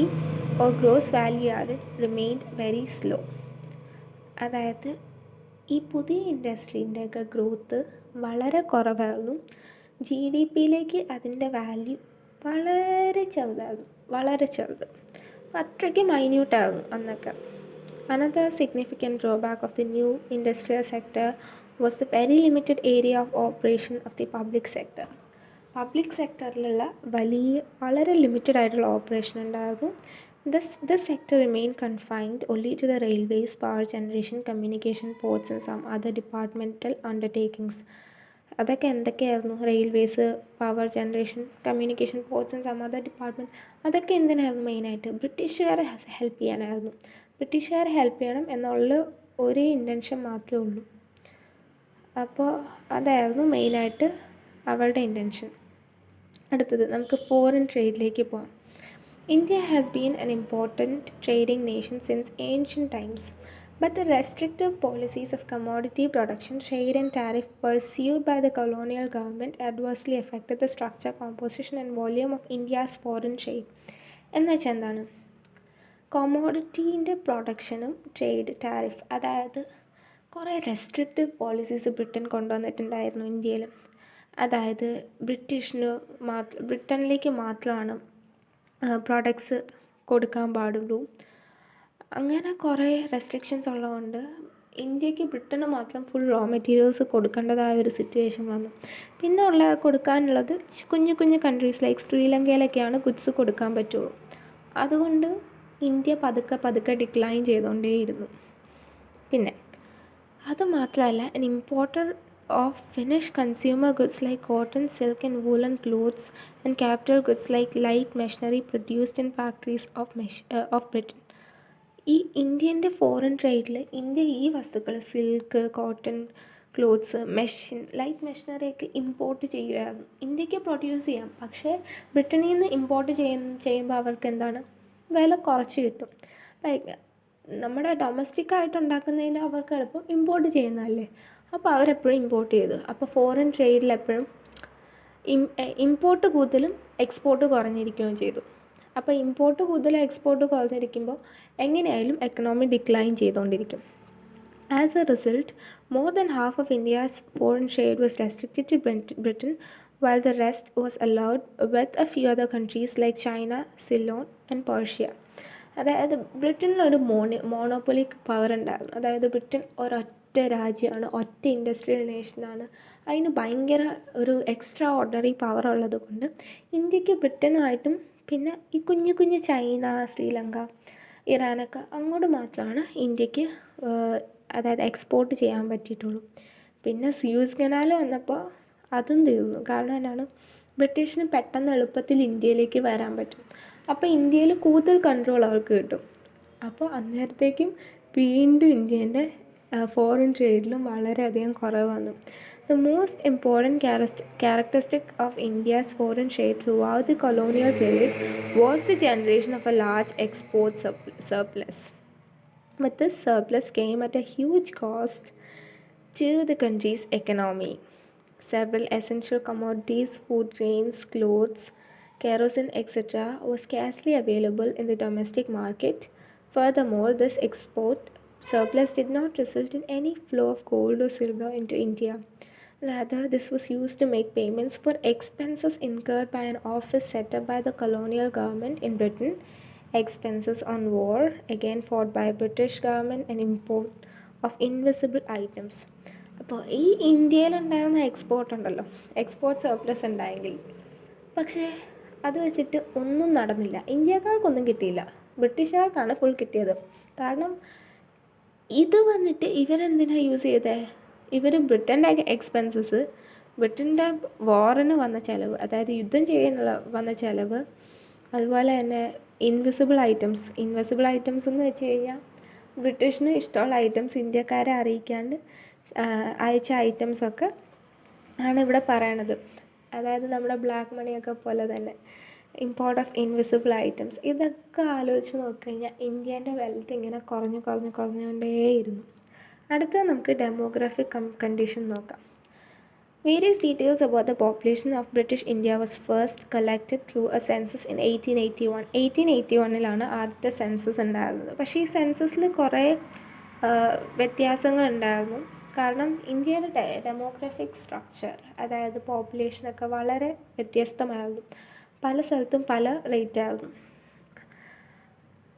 or gross value added remained very slow. അതായത് ഈ പുതിയ ഇൻഡസ്ട്രീൻ്റെയൊക്കെ ഗ്രോത്ത് വളരെ കുറവായിരുന്നു. GDPയിലേക്ക് അതിൻ്റെ വാല്യൂ വളരെ ചെറുത്, അത്രയ്ക്ക് മൈന്യൂട്ടായിരുന്നു അന്നൊക്കെ. Another significant drawback of the new industrial sector was the very limited area of operation of the public sector. Public സെക്ടറിലുള്ള വളരെ ലിമിറ്റഡ് ആയിട്ടുള്ള ഓപ്പറേഷൻ ഉണ്ടായിരുന്നു. This sector remained confined only to the railways, power generation, communication, ports and some other departmental undertakings. അതൊക്കെ എന്തൊക്കെയായിരുന്നു? Railways, power generation, communication, ports and some other department. അതൊക്കെ എന്തിനായിരുന്നു? മെയിനായിട്ട് ബ്രിട്ടീഷുകാരെ ഹെൽപ്പ് ചെയ്യാനായിരുന്നു. ബ്രിട്ടീഷുകാരെ ഹെൽപ്പ് ചെയ്യണം എന്നുള്ള ഒരേ ഇൻറ്റൻഷൻ മാത്രമേ ഉള്ളൂ. അപ്പോൾ അതായിരുന്നു മെയിനായിട്ട് അവളുടെ ഇൻറ്റൻഷൻ. അടുത്തത് നമുക്ക് ഫോറിൻ ട്രേഡിലേക്ക് പോകാം. India has been an important trading nation since ancient times, but the restrictive policies of commodity production, trade and tariff pursued by the colonial government adversely affected the structure, composition and volume of India's foreign trade. എന്നുവെച്ചാൽ എന്താണ്? കൊമോഡിറ്റീൻ്റെ പ്രൊഡക്ഷനും trade, tariff, അതായത് കുറേ restrictive policies Britain കൊണ്ടുവന്നിട്ടുണ്ടായിരുന്നു ഇന്ത്യയിൽ. അതായത് ബ്രിട്ടനിലേക്ക് മാത്രമാണ് products കൊടുക്കാൻ പാടുള്ളൂ. അങ്ങനെ കുറേ റെസ്ട്രിക്ഷൻസ് ഉള്ളതുകൊണ്ട് ഇന്ത്യക്ക് ബ്രിട്ടന് മാത്രം ഫുൾ റോ മെറ്റീരിയൽസ് കൊടുക്കേണ്ടതായ ഒരു സിറ്റുവേഷൻ വന്നു. പിന്നെ കൊടുക്കാനുള്ളത് കുഞ്ഞു കൺട്രീസ് ലൈക്ക് ശ്രീലങ്കയിലൊക്കെയാണ് ഗുഡ്സ് കൊടുക്കാൻ പറ്റുള്ളൂ. അതുകൊണ്ട് ഇന്ത്യ പതുക്കെ ഡിക്ലൈൻ ചെയ്തുകൊണ്ടേയിരുന്നു. പിന്നെ അതുമാത്രമല്ല, an importer of finished consumer goods like cotton, silk and woolen clothes and capital goods like light machinery produced in factories of Britain. ഈ ഇന്ത്യൻ്റെ ഫോറിൻ ട്രേഡിൽ ഇന്ത്യ ഈ വസ്തുക്കൾ സിൽക്ക്, കോട്ടൺ, ക്ലോത്ത്സ്, ലൈറ്റ് മെഷീനറിയൊക്കെ import ചെയ്യുമായിരുന്നു. ഇന്ത്യക്ക് produce ചെയ്യാം, പക്ഷേ ബ്രിട്ടനിൽ നിന്ന് ഇമ്പോർട്ട് ചെയ്യുമ്പോൾ അവർക്ക് എന്താണ്, വില കുറച്ച് കിട്ടും. നമ്മുടെ ഡൊമസ്റ്റിക് ആയിട്ട് ഉണ്ടാക്കുന്നതിന് അവർക്ക് എളുപ്പം ഇമ്പോർട്ട് ചെയ്യുന്നതല്ലേ. അപ്പോൾ അവരെപ്പോഴും ഇമ്പോർട്ട് ചെയ്തു. അപ്പോൾ ഫോറിൻ ട്രേഡിൽ എപ്പോഴും ഇമ്പോർട്ട് കൂടുതലും എക്സ്പോർട്ട് കുറഞ്ഞിരിക്കുകയും ചെയ്തു. അപ്പോൾ ഇമ്പോർട്ട് കൂടുതലും എക്സ്പോർട്ട് കുറഞ്ഞിരിക്കുമ്പോൾ എങ്ങനെയായാലും എക്കണോമി ഡിക്ലൈൻ ചെയ്തുകൊണ്ടിരിക്കും. As a result, more than half of India's foreign trade was restricted to Britain, while the rest was allowed with a few other countries like China, Ceylon and Persia. അതായത് ബ്രിട്ടനിലൊരു മോണോപ്പൊളിക് power ഉണ്ടായിരുന്നു. അതായത് Britain ഒരൊറ്റ രാജ്യമാണ്, ഒറ്റ industrial നേഷനാണ്. അതിന് ഭയങ്കര ഒരു extra ordinary power ഉള്ളത് കൊണ്ട് ഇന്ത്യക്ക് ബ്രിട്ടനുമായിട്ടും പിന്നെ ഈ കുഞ്ഞു ചൈന, ശ്രീലങ്ക, ഇറാനൊക്കെ അങ്ങോട്ട് മാത്രമാണ് ഇന്ത്യക്ക് അതായത് എക്സ്പോർട്ട് ചെയ്യാൻ പറ്റിയിട്ടുള്ളൂ. പിന്നെ സ്യൂസ് കനാൽ വന്നപ്പോൾ അതും തീർന്നു. കാരണം എന്താണ്, ബ്രിട്ടീഷിന് പെട്ടെന്ന് എളുപ്പത്തിൽ ഇന്ത്യയിലേക്ക് വരാൻ പറ്റും. അപ്പോൾ ഇന്ത്യയിൽ കൂടുതൽ കൺട്രോൾ അവർക്ക് കിട്ടും. അപ്പോൾ അന്നേരത്തേക്കും വീണ്ടും ഇന്ത്യേൻ്റെ ഫോറിൻ ട്രേഡിലും വളരെയധികം കുറവ് വന്നു. The most important characteristic of India's foreign trade throughout the colonial period was the generation of a large export surplus. But this surplus came at a huge cost to the country's economy. Several essential commodities, food grains, clothes, kerosene, etc. were scarcely available in the domestic market. Furthermore, this export surplus did not result in any flow of gold or silver into India. Rather, this was used to make payments for expenses incurred by an office set up by the colonial government in Britain expenses on war, again fought by British government and import of invisible items. അപ്പോൾ ഈ ഇന്ത്യയിലുണ്ടാകുന്ന export ഉണ്ടല്ലോ, export surplus ഉണ്ടായെങ്കിൽ, പക്ഷേ അത് വെച്ചിട്ട് ഒന്നും നടന്നില്ല. ഇന്ത്യക്കാർക്കൊന്നും കിട്ടിയില്ല, ബ്രിട്ടീഷുകാർക്കാണ് full കിട്ടിയത്. കാരണം ഇത് വന്നിട്ട് ഇവരെന്തിനാണ് യൂസ് ചെയ്തത്? ഇവർ ബ്രിട്ടൻ്റെ എക്സ്പെൻസസ്, ബ്രിട്ടൻ്റെ വാറിന് വന്ന ചിലവ്, അതായത് യുദ്ധം ചെയ്യാനുള്ള വന്ന ചിലവ്, അതുപോലെ തന്നെ ഇൻവിസിബിൾ ഐറ്റംസ് എന്ന് വെച്ച് കഴിഞ്ഞാൽ ബ്രിട്ടീഷിന് ഇഷ്ടമുള്ള ഐറ്റംസ് ഇന്ത്യക്കാരെ അറിയിക്കാണ്ട് അയച്ച ഐറ്റംസൊക്കെ ആണ് ഇവിടെ പറയണത്. അതായത് നമ്മുടെ ബ്ലാക്ക് മണിയൊക്കെ പോലെ തന്നെ ഇമ്പോർട്ട് ഓഫ് ഇൻവിസിബിൾ ഐറ്റംസ്. ഇതൊക്കെ ആലോചിച്ച് നോക്കിക്കഴിഞ്ഞാൽ ഇന്ത്യേൻ്റെ വെൽത്ത് ഇങ്ങനെ കുറഞ്ഞുകൊണ്ടേയിരുന്നു. അടുത്തത് നമുക്ക് ഡെമോഗ്രാഫിക് കണ്ടീഷൻ നോക്കാം. Various details about the population of British India was first collected through a census in 1881. 1881 ആദ്യത്തെ സെൻസസ് ഉണ്ടായിരുന്നത്. പക്ഷേ ഈ സെൻസസിൽ കുറേ വ്യത്യാസങ്ങളുണ്ടായിരുന്നു. കാരണം ഇന്ത്യയുടെ ഡെമോഗ്രാഫിക് സ്ട്രക്ചർ, അതായത് പോപ്പുലേഷനൊക്കെ വളരെ വ്യത്യസ്തമായിരുന്നു. പല സ്ഥലത്തും പല റേറ്റ് ആയിരുന്നു.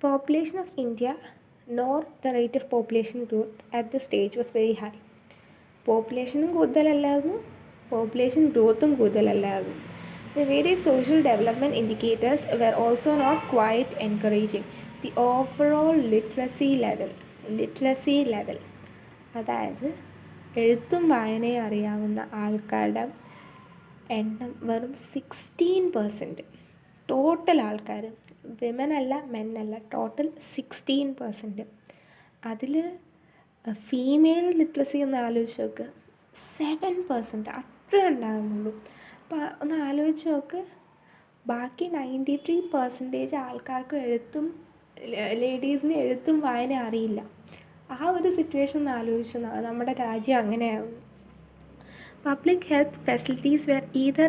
Population of India nor the rate of population growth at this stage was very high. പോപ്പുലേഷനും കൂടുതലല്ലായിരുന്നു, പോപ്പുലേഷൻ ഗ്രോത്തും കൂടുതലല്ലായിരുന്നു. The various social development indicators were also not quite encouraging. The overall literacy level, അതായത് എഴുത്തും വായനയും അറിയാവുന്ന ആൾക്കാരുടെ എണ്ണം വെറും 16%. ടോട്ടൽ ആൾക്കാർ, വിമൻ അല്ല മെൻ അല്ല, ടോട്ടൽ 16%. അതിൽ ഫീമെയിൽ ലിറ്ററസി ഒന്ന് ആലോചിച്ച് നോക്ക്, 7% അത്രേ ഉണ്ടാകുന്നുള്ളൂ. അപ്പോൾ ഒന്ന് ആലോചിച്ച് നോക്ക്, ബാക്കി 93% ആൾക്കാർക്ക് ലേഡീസിന് എഴുത്തും വായന അറിയില്ല. ആ ഒരു സിറ്റുവേഷൻ ഒന്ന് ആലോചിച്ച് നമ്മുടെ രാജ്യം അങ്ങനെയാകും. Public health facilities were either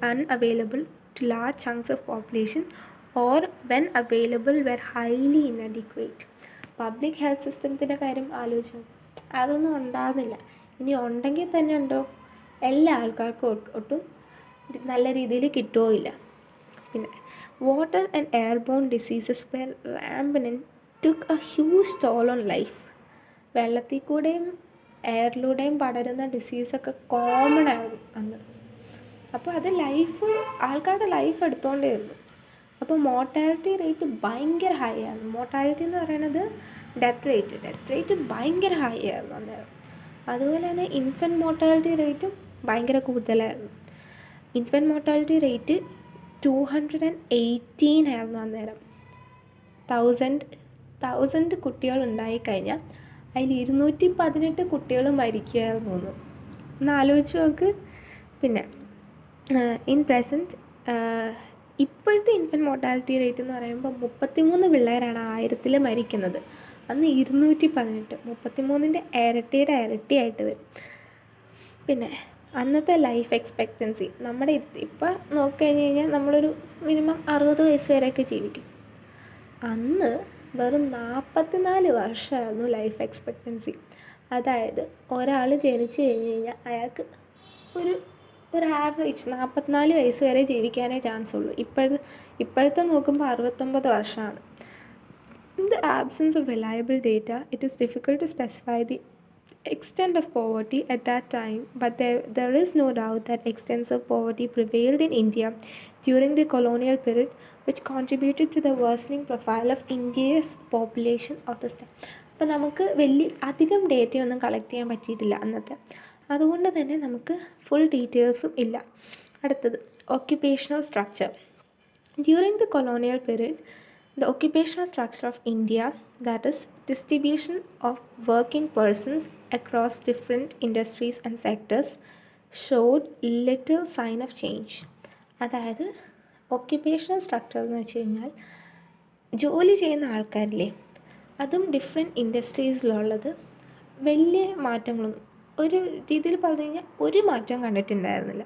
unavailable to large chunks of population or when available were highly inadequate. Public health സിസ്റ്റത്തിൻ്റെ കാര്യം ആലോചിച്ചു, അതൊന്നും ഉണ്ടാകുന്നില്ല. ഇനി ഉണ്ടെങ്കിൽ തന്നെ ഉണ്ടോ, എല്ലാ ആൾക്കാർക്കും ഒട്ടും നല്ല രീതിയിൽ കിട്ടുകയില്ല. പിന്നെ water and airborne diseases were rampant took a huge toll on life. വെള്ളത്തിൽ കൂടെയും എയറിലൂടെയും പടരുന്ന ഡിസീസൊക്കെ കോമൺ ആയിരുന്നു അന്ന്. അപ്പോൾ അത് ആൾക്കാരുടെ ലൈഫ് എടുത്തുകൊണ്ടേയിരുന്നു. അപ്പോൾ മോർട്ടാലിറ്റി റേറ്റ് ഭയങ്കര ഹൈ ആയിരുന്നു. മോർട്ടാലിറ്റി എന്ന് പറയുന്നത് ഡെത്ത് റേറ്റ് ഭയങ്കര ഹൈ ആയിരുന്നു അന്നേരം. അതുപോലെ തന്നെ ഇൻഫൻറ്റ് മോർട്ടാലിറ്റി റേറ്റും ഭയങ്കര കൂടുതലായിരുന്നു. ഇൻഫൻറ്റ് മോർട്ടാലിറ്റി റേറ്റ് 218 ആയിരുന്നു അന്നേരം. 1000 കുട്ടികൾ ഉണ്ടായിക്കഴിഞ്ഞാൽ അതിൽ 218 കുട്ടികൾ മരിക്കുമായിരുന്നു ഒന്ന് ആലോചിച്ച് നോക്ക്. പിന്നെ ഇൻ പ്രസൻറ്റ് ഇപ്പോഴത്തെ ഇൻഫൻറ്റ് മോർട്ടാലിറ്റി റേറ്റ് എന്ന് പറയുമ്പോൾ 33 പിള്ളേരാണ് 1000 മരിക്കുന്നത്. അന്ന് 218, 33ൻ്റെ ഇരട്ടിയായിട്ട് വരും. പിന്നെ അന്നത്തെ ലൈഫ് എക്സ്പെക്റ്റൻസി നമ്മുടെ ഇപ്പം നോക്കിക്കഴിഞ്ഞ് കഴിഞ്ഞാൽ നമ്മളൊരു മിനിമം 60 വയസ്സ് വരെയൊക്കെ ജീവിക്കും. അന്ന് വെറും 44 വർഷമായിരുന്നു ലൈഫ് എക്സ്പെക്റ്റൻസി. അതായത് ഒരാൾ ജനിച്ചു കഴിഞ്ഞ് കഴിഞ്ഞാൽ അയാൾക്ക് ഒരു ആവറേജ് 44 വയസ്സ് വരെ ജീവിക്കാനേ ചാൻസ് ഉള്ളൂ. ഇപ്പോഴത്തെ നോക്കുമ്പോൾ 69 വർഷമാണ്. In the absence of reliable data, it is difficult to specify the extent of poverty at that time, but there is no doubt that extensive poverty prevailed in India during the colonial period, which contributed to the worsening profile of India's population of the time. അപ്പോൾ നമുക്ക് അധികം ഡേറ്റയൊന്നും collect ചെയ്യാൻ പറ്റിയിട്ടില്ല അന്നത്തെ, അതുകൊണ്ട് തന്നെ നമുക്ക് full ഡീറ്റെയിൽസും ഇല്ല. അടുത്തത് occupational structure. During the colonial period, the occupational structure of India, that is distribution of working persons across different industries and sectors, showed little sign of change. അതായത് occupational structure എന്ന് വെച്ച് കഴിഞ്ഞാൽ ജോലി ചെയ്യുന്ന ആൾക്കാരില്ലേ, അതും ഡിഫറെൻറ്റ് ഇൻഡസ്ട്രീസിലുള്ളത് വലിയ മാറ്റങ്ങളൊന്നും ഒരു രീതിയിൽ പറഞ്ഞു കഴിഞ്ഞാൽ ഒരു മാറ്റം കണ്ടിട്ടുണ്ടായിരുന്നില്ല.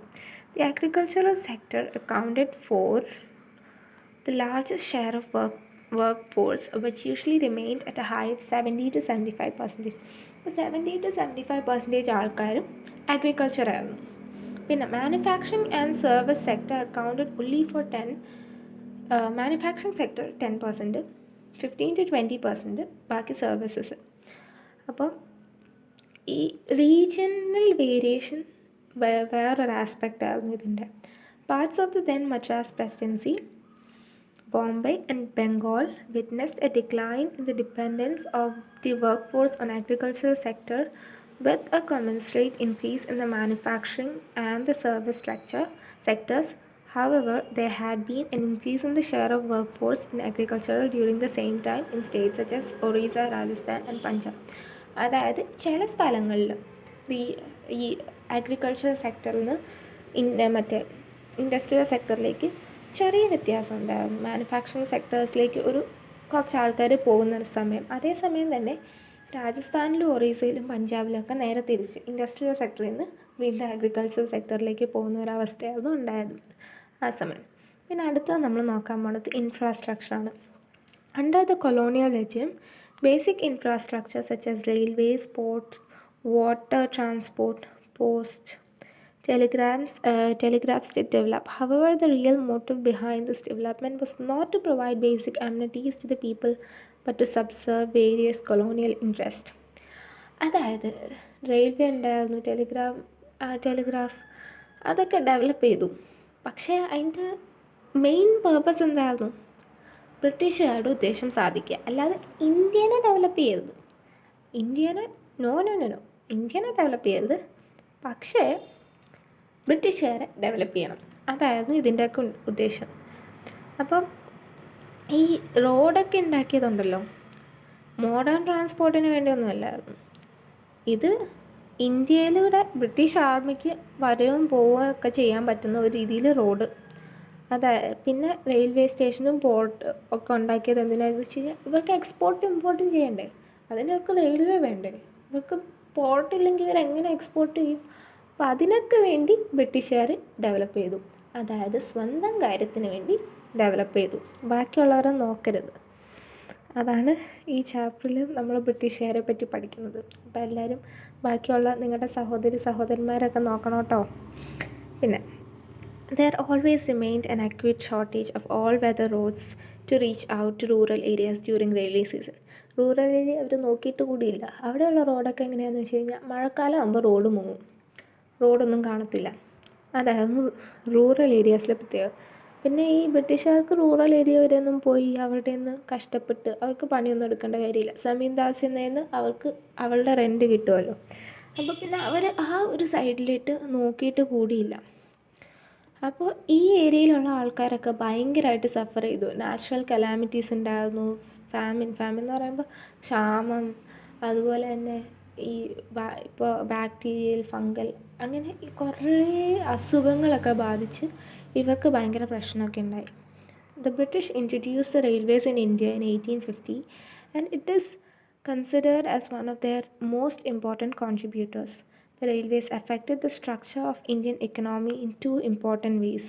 The agricultural sector accounted for the largest share of workforce, which usually remained at a high of 70 to 75%. അപ്പോൾ 70 to 75% ആൾക്കാരും അഗ്രികൾച്ചർ ആയിരുന്നു. പിന്നെ manufacturing and service sector accounted only for manufacturing sector 10%, 15-20% ബാക്കി സർവീസസ്. അപ്പോൾ ഈ റീജിയണൽ വേരിയേഷൻ വേറൊരു aspect ആയിരുന്നു ഇതിൻ്റെ. Parts of the then Madras presidency, Bombay and Bengal witnessed a decline in the dependence of the workforce on agricultural sector, with a commensurate increase in the manufacturing and the service sectors. However, there had been an increase in the share of workforce in agriculture during the same time in states such as Orissa, Rajasthan and Punjab. അതായത് ചില സ്ഥലങ്ങളിൽ ഈ agriculture സെക്ടറിൽ നിന്ന് മറ്റേ industrial സെക്ടറിലേക്ക് ചെറിയ വ്യത്യാസം ഉണ്ടായിരുന്നു. മാനുഫാക്ചറിങ് സെക്ടേഴ്സിലേക്ക് കുറച്ച് ആൾക്കാർ പോകുന്നൊരു സമയം. അതേസമയം തന്നെ രാജസ്ഥാനിലും ഒറീസയിലും പഞ്ചാബിലൊക്കെ നേരെ തിരിച്ച് ഇൻഡസ്ട്രിയൽ സെക്ടറിൽ നിന്ന് വീണ്ടും അഗ്രികൾച്ചർ സെക്ടറിലേക്ക് പോകുന്ന ഒരവസ്ഥയായിരുന്നു ഉണ്ടായത് ആ സമയം. പിന്നെ അടുത്തത് നമ്മൾ നോക്കാൻ പോകുന്നത് ഇൻഫ്രാസ്ട്രക്ചറാണ്. Under the colonial regime, basic infrastructure such as railways, ports, water transport, post, telegraphs did develop. However, the real motive behind this development was not to provide basic amenities to the people, but to subserve various colonial interests. അതായത് railway ഉണ്ടായിരുന്നു, telegraph അതൊക്കെ develop ചെയ്തു. പക്ഷേ അതിൻ്റെ main purpose എന്തായിരുന്നു? ബ്രിട്ടീഷുകാരുടെ ഉദ്ദേശം സാധിക്കുക, അല്ലാതെ ഇന്ത്യനെ ഡെവലപ്പ് ചെയ്യരുത്. ഇന്ത്യനെ ഡെവലപ്പ് ചെയ്യരുത്, പക്ഷേ ബ്രിട്ടീഷുകാരെ ഡെവലപ്പ് ചെയ്യണം. അതായിരുന്നു ഇതിൻ്റെയൊക്കെ ഉദ്ദേശം. അപ്പം ഈ റോഡൊക്കെ ഉണ്ടാക്കിയതുണ്ടല്ലോ, മോഡേൺ ട്രാൻസ്പോർട്ടിന് വേണ്ടിയൊന്നുമല്ലായിരുന്നു. ഇത് ഇന്ത്യയിലൂടെ ബ്രിട്ടീഷ് ആർമിക്ക് വരവും പോവുകയൊക്കെ ചെയ്യാൻ പറ്റുന്ന ഒരു രീതിയിൽ റോഡ്. പിന്നെ റെയിൽവേ സ്റ്റേഷനും പോർട്ട് ഒക്കെ ഉണ്ടാക്കിയത് എന്തിനാണെന്ന് വെച്ച് കഴിഞ്ഞാൽ ഇവർക്ക് എക്സ്പോർട്ടും ഇമ്പോർട്ടും ചെയ്യണ്ടേ, അതിനൊക്കെ റെയിൽവേ വേണ്ടേ. ഇവർക്ക് പോർട്ടില്ലെങ്കിൽ ഇവരെങ്ങനെ എക്സ്പോർട്ട് ചെയ്യും? അപ്പോൾ അതിനൊക്കെ വേണ്ടി ബ്രിട്ടീഷുകാർ ഡെവലപ്പ് ചെയ്തു. അതായത് സ്വന്തം കാര്യത്തിന് വേണ്ടി ഡെവലപ്പ് ചെയ്തു, ബാക്കിയുള്ളവരെ നോക്കരുത്. അതാണ് ഈ ചാപ്റ്ററിൽ നമ്മൾ ബ്രിട്ടീഷുകാരെ പറ്റി പഠിക്കുന്നത്. അപ്പോൾ എല്ലാവരും ബാക്കിയുള്ള നിങ്ങളുടെ സഹോദരന്മാരൊക്കെ നോക്കണം കേട്ടോ. പിന്നെ there always remained an acute shortage of all-weather roads to reach out to rural areas during rainy season. Rural area അവർ നോക്കിയിട്ട് കൂടിയില്ല. അവിടെയുള്ള റോഡൊക്കെ എങ്ങനെയാണെന്ന് വെച്ച് കഴിഞ്ഞാൽ മഴക്കാലം ആകുമ്പോൾ റോഡ് മുങ്ങും, റോഡൊന്നും കാണത്തില്ല. അതായിരുന്നു റൂറൽ ഏരിയാസിലെ പ്രത്യേകത. പിന്നെ ഈ ബ്രിട്ടീഷുകാർക്ക് റൂറൽ ഏരിയ വരെ ഒന്നും പോയി അവിടെ നിന്ന് കഷ്ടപ്പെട്ട് അവർക്ക് പണിയൊന്നും എടുക്കേണ്ട കാര്യമില്ല. സമീന്ദാസിൽ നിന്ന് അവർക്ക് അവളുടെ റെൻറ്റ് കിട്ടുമല്ലോ. അപ്പോൾ പിന്നെ അവർ ആ ഒരു സൈഡിലേക്ക് നോക്കിയിട്ട് കൂടിയില്ല. അപ്പോൾ ഈ ഏരിയയിലുള്ള ആൾക്കാരൊക്കെ ഭയങ്കരമായിട്ട് സഫർ ചെയ്തു. നാച്ചുറൽ കലാമിറ്റീസ് ഉണ്ടായിരുന്നു, ഫാമിൻ എന്ന് പറയുമ്പോൾ ക്ഷാമം, അതുപോലെ തന്നെ ഈ ഇപ്പോൾ ബാക്ടീരിയൽ, ഫംഗൽ, അങ്ങനെ കുറേ അസുഖങ്ങളൊക്കെ ബാധിച്ച് ഇവർക്ക് ഭയങ്കര പ്രശ്നമൊക്കെ ഉണ്ടായി. The British introduced the railways in India in 1850 and it is considered as one of their most important contributors. The railways affected the structure of Indian economy in two important ways.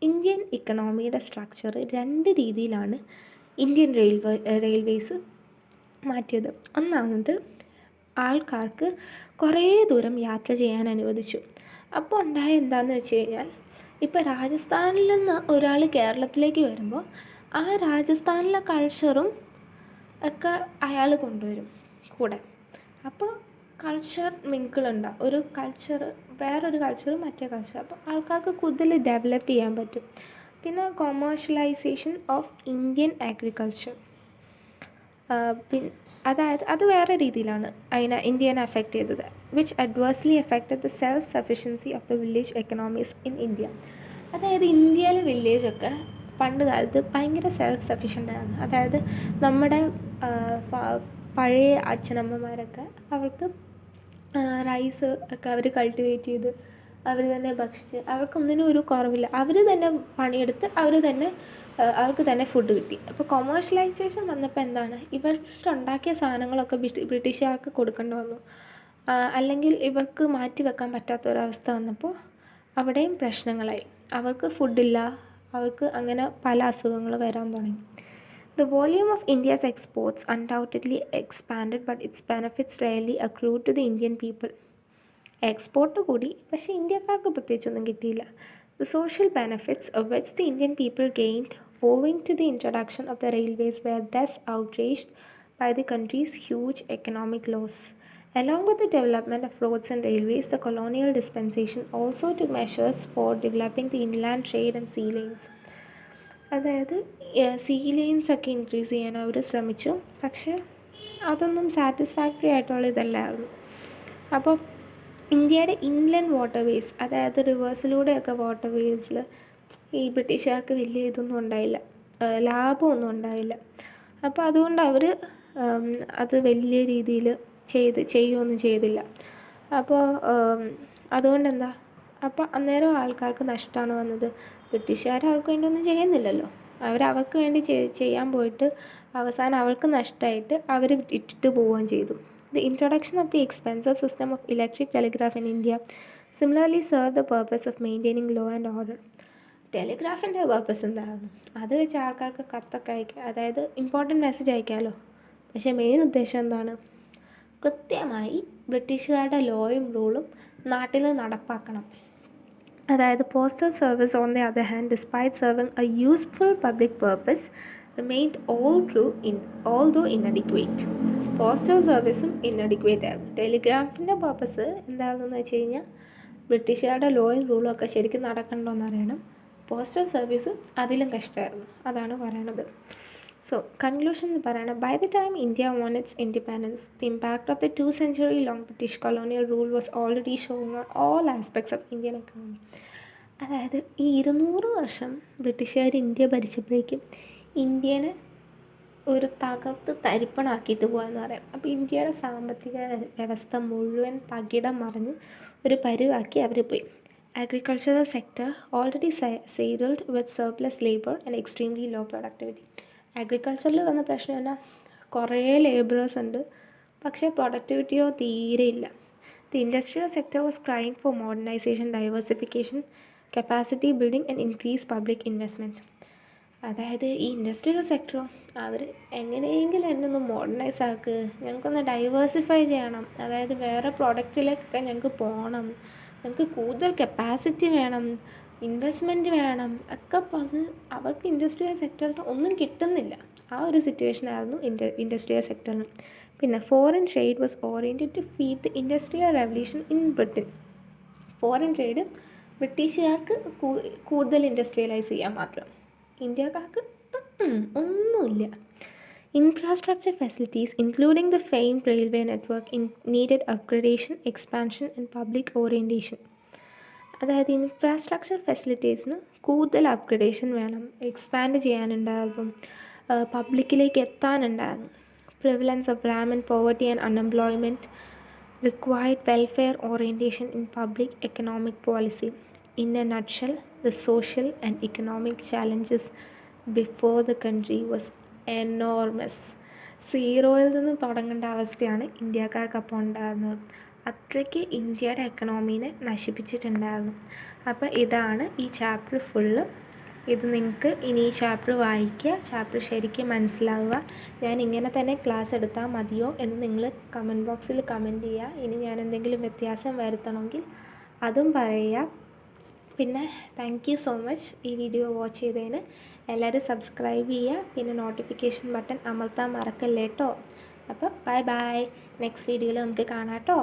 Indian ഇക്കണോമിയുടെ structure രണ്ട് രീതിയിലാണ് Indian railways മാറ്റിയത്. ഒന്നാമത് ആൾക്കാർക്ക് കുറേ ദൂരം യാത്ര ചെയ്യാൻ അനുവദിച്ചു. അപ്പോൾ ഉണ്ടായ എന്താണെന്ന് വെച്ച് കഴിഞ്ഞാൽ, ഇപ്പോൾ രാജസ്ഥാനിൽ നിന്ന് ഒരാൾ കേരളത്തിലേക്ക് വരുമ്പോൾ ആ രാജസ്ഥാനിലെ കൾച്ചറും ഒക്കെ അയാൾ കൊണ്ടുവരും കൂടെ. അപ്പോൾ കൾച്ചർ മിങ്കിളുണ്ടാവും, ഒരു കൾച്ചർ വേറൊരു കൾച്ചറും മറ്റേ കൾച്ചർ. അപ്പോൾ ആൾക്കാർക്ക് കൂടുതൽ ഡെവലപ്പ് ചെയ്യാൻ പറ്റും. പിന്നെ കൊമേഴ്ഷ്യലൈസേഷൻ ഓഫ് ഇന്ത്യൻ അഗ്രികൾച്ചർ, അതായത് അത് വേറെ രീതിയിലാണ് ഇന്ത്യനെ അഫക്റ്റ് ചെയ്തത്. Which adversely affected the self sufficiency of the village economies in India. അതായത് ഇന്ത്യയിലെ വില്ലേജൊക്കെ പണ്ട് കാലത്ത് ഭയങ്കര സെൽഫ് സഫിഷ്യൻ്റ് ആണ്. അതായത് നമ്മുടെ പഴയ അച്ഛനമ്മമാരൊക്കെ അവർക്ക് റൈസ് ഒക്കെ അവർ കൾട്ടിവേറ്റ് ചെയ്ത് അവർ തന്നെ ഭക്ഷിച്ച് അവർക്കൊന്നിനും ഒരു കുറവില്ല. അവർ തന്നെ പണിയെടുത്ത് അവർക്ക് തന്നെ ഫുഡ് കിട്ടി. അപ്പോൾ കൊമേഴ്ഷ്യലൈസേഷൻ വന്നപ്പോൾ എന്താണ്, ഇവരുണ്ടാക്കിയ സാധനങ്ങളൊക്കെ ബ്രിട്ടീഷുകാർക്ക് കൊടുക്കേണ്ടി വന്നു. അല്ലെങ്കിൽ ഇവർക്ക് മാറ്റി വെക്കാൻ പറ്റാത്തൊരവസ്ഥ വന്നപ്പോൾ അവിടെയും പ്രശ്നങ്ങളായി. അവർക്ക് ഫുഡില്ല, അവർക്ക് അങ്ങനെ പല അസുഖങ്ങൾ വരാൻ തുടങ്ങി. The volume of India's exports undoubtedly expanded, but its benefits rarely accrued to the Indian people. Export കൂടി, പക്ഷേ ഇന്ത്യക്കാർക്ക് പ്രത്യേകിച്ചൊന്നും കിട്ടിയില്ല. The social benefits of which the Indian people gained owing to the introduction of the railways, were thus outraged by the country's huge economic loss. Along with the development of roads and railways, the colonial dispensation also took measures for developing the inland trade and sea lanes. അതായത് see lanes ഒക്കെ increase ചെയ്യാൻ അവർ ശ്രമിച്ചു, പക്ഷേ അതൊന്നും satisfactory ആയിട്ടുള്ള ഇതല്ലായിരുന്നു. അപ്പോൾ ഇന്ത്യയുടെ inland waterways, അതായത് റിവേഴ്സിലൂടെയൊക്കെ വാട്ടർവേസിൽ ഈ ബ്രിട്ടീഷുകാർക്ക് വലിയ ഇതൊന്നും ഉണ്ടായില്ല, ലാഭമൊന്നും ഉണ്ടായില്ല. അപ്പോൾ അതുകൊണ്ട് അവർ അത് വലിയ രീതിയിൽ ചെയ്യുകയൊന്നും ചെയ്തില്ല. അപ്പോൾ അതുകൊണ്ട് എന്താ, അപ്പോൾ അന്നേരം ആൾക്കാർക്ക് നഷ്ടമാണ് വന്നത്. ബ്രിട്ടീഷുകാർ അവർക്ക് വേണ്ടി ഒന്നും ചെയ്യുന്നില്ലല്ലോ, അവർക്ക് വേണ്ടി ചെയ്യാൻ പോയിട്ട് അവസാനം അവർക്ക് നഷ്ടമായിട്ട് അവർ ഇട്ടിട്ട് പോവുകയും ചെയ്തു. The introduction of the expensive system of electric telegraph in India similarly served the purpose of maintaining law and order. ടെലിഗ്രാഫിൻ്റെ പർപ്പസ് എന്തായിരുന്നു? അത് വെച്ച് ആൾക്കാർക്ക് കത്തൊക്കെ അയക്കാം, അതായത് ഇമ്പോർട്ടൻറ്റ് മെസ്സേജ് അയക്കാമല്ലോ. പക്ഷേ മെയിൻ ഉദ്ദേശം എന്താണ്? കൃത്യമായി ബ്രിട്ടീഷുകാരുടെ ലോയും റൂളും നാട്ടിൽ നടപ്പാക്കണം. അതായത് postal service on the other hand, despite serving A useful public purpose, remained although inadequate. Postal സർവീസും ഇൻഅഡിക്വേറ്റ് ആയിരുന്നു. ടെലിഗ്രാഫിൻ്റെ പർപ്പസ് എന്താണെന്ന് വെച്ച് കഴിഞ്ഞാൽ ബ്രിട്ടീഷുകാരുടെ ലോയും റൂളും ഒക്കെ ശരിക്കും നടക്കണമെന്ന് അറിയണം. പോസ്റ്റൽ സർവീസ് അതിലും കഷ്ടമായിരുന്നു. അതാണ് പറയണത്. സോ കൺക്ലൂഷൻ എന്ന് പറയുന്നത്, by the time India won its independence, the impact of the 2-century-long British colonial rule was already showing on all aspects of Indian economy. അതായത് ഈ 200 വർഷം ബ്രിട്ടീഷുകാർ ഇന്ത്യ ഭരിച്ചപ്പോഴേക്കും ഇന്ത്യനെ ഒരു തകർത്ത് തരിപ്പണാക്കിയിട്ട് പോകാമെന്ന് പറയാം. അപ്പോൾ ഇന്ത്യയുടെ സാമ്പത്തിക വ്യവസ്ഥ മുഴുവൻ തകിടം മറിഞ്ഞ് ഒരു പരുവാക്കി അവർ പോയി. Agricultural sector already saddled with surplus labor and extremely low productivity. അഗ്രികൾച്ചറിൽ വന്ന പ്രശ്നം എന്നാൽ കുറേ ലേബറേഴ്സ് ഉണ്ട്, പക്ഷേ പ്രൊഡക്ടിവിറ്റിയോ തീരെ ഇല്ല. The industrial sector was crying for modernisation, diversification, capacity building and increase public investment. അതായത് ഈ ഇൻഡസ്ട്രിയൽ സെക്ടറോ അവർ എങ്ങനെയെങ്കിലും എന്നെ ഒന്ന് മോഡേണൈസ് ആക്ക്, ഞങ്ങൾക്കൊന്ന് ഡൈവേഴ്സിഫൈ ചെയ്യണം, അതായത് വേറെ പ്രോഡക്റ്റിലേക്കൊക്കെ ഞങ്ങൾക്ക് പോകണം, ഞങ്ങൾക്ക് കൂടുതൽ കപ്പാസിറ്റി വേണം, ഇൻവെസ്റ്റ്മെൻറ്റ് വേണം ഒക്കെ പറഞ്ഞ് അവർക്ക് ഇൻഡസ്ട്രിയൽ സെക്ടറിൽ ഒന്നും കിട്ടുന്നില്ല. ആ ഒരു സിറ്റുവേഷനായിരുന്നു ഇൻഡസ്ട്രിയൽ സെക്ടറിന്. പിന്നെ foreign trade was oriented to feed the industrial revolution in Britain. Foreign trade ബ്രിട്ടീഷുകാർക്ക് കൂടുതൽ ഇൻഡസ്ട്രിയലൈസ് ചെയ്യാൻ മാത്രം, ഇന്ത്യക്കാർക്ക് ഒന്നുമില്ല. Infrastructure facilities, including the famed railway network, needed upgradation, expansion and public orientation. അതായത് ഇൻഫ്രാസ്ട്രക്ചർ ഫെസിലിറ്റീസിന് കൂടുതൽ അപ്ഗ്രഡേഷൻ വേണം, എക്സ്പാൻഡ് ചെയ്യാനുണ്ടാകും, പബ്ലിക്കിലേക്ക് എത്താനുണ്ടാകും. Prevalence of rampant poverty and unemployment required welfare orientation in public economic policy. In a nutshell, the social and economic challenges before the country was enormous. സീറോയിൽ നിന്ന് തുടങ്ങേണ്ട അവസ്ഥയാണ് ഇന്ത്യക്കാർക്കപ്പോൾ ഉണ്ടായിരുന്നത്. അത്രയ്ക്ക് ഇന്ത്യയുടെ എക്കണോമീനെ നശിപ്പിച്ചിട്ടുണ്ടായിരുന്നു. അപ്പോൾ ഇതാണ് ഈ ചാപ്റ്റർ ഫുള്ള്. ഇത് നിങ്ങൾക്ക് ഇനി ഈ ചാപ്റ്റർ വായിക്കുക, ചാപ്റ്റർ ശരിക്കും മനസ്സിലാവുക. ഞാൻ ഇങ്ങനെ തന്നെ ക്ലാസ് എടുത്താൽ മതിയോ എന്ന് നിങ്ങൾ കമൻറ്റ് ബോക്സിൽ കമൻറ്റ് ചെയ്യുക. ഇനി ഞാൻ എന്തെങ്കിലും വ്യത്യാസം വരുത്തണമെങ്കിൽ അതും പറയുക. പിന്നെ താങ്ക് യു സോ മച്ച് ഈ വീഡിയോ വാച്ച് ചെയ്തതിന്. എല്ലാവരും സബ്സ്ക്രൈബ് ചെയ്യുക, പിന്നെ നോട്ടിഫിക്കേഷൻ ബട്ടൺ അമർത്താൻ മറക്കല്ലേ കേട്ടോ. അപ്പോൾ ബൈ ബൈ, നെക്സ്റ്റ് വീഡിയോയിൽ നമുക്ക് കാണാം കേട്ടോ.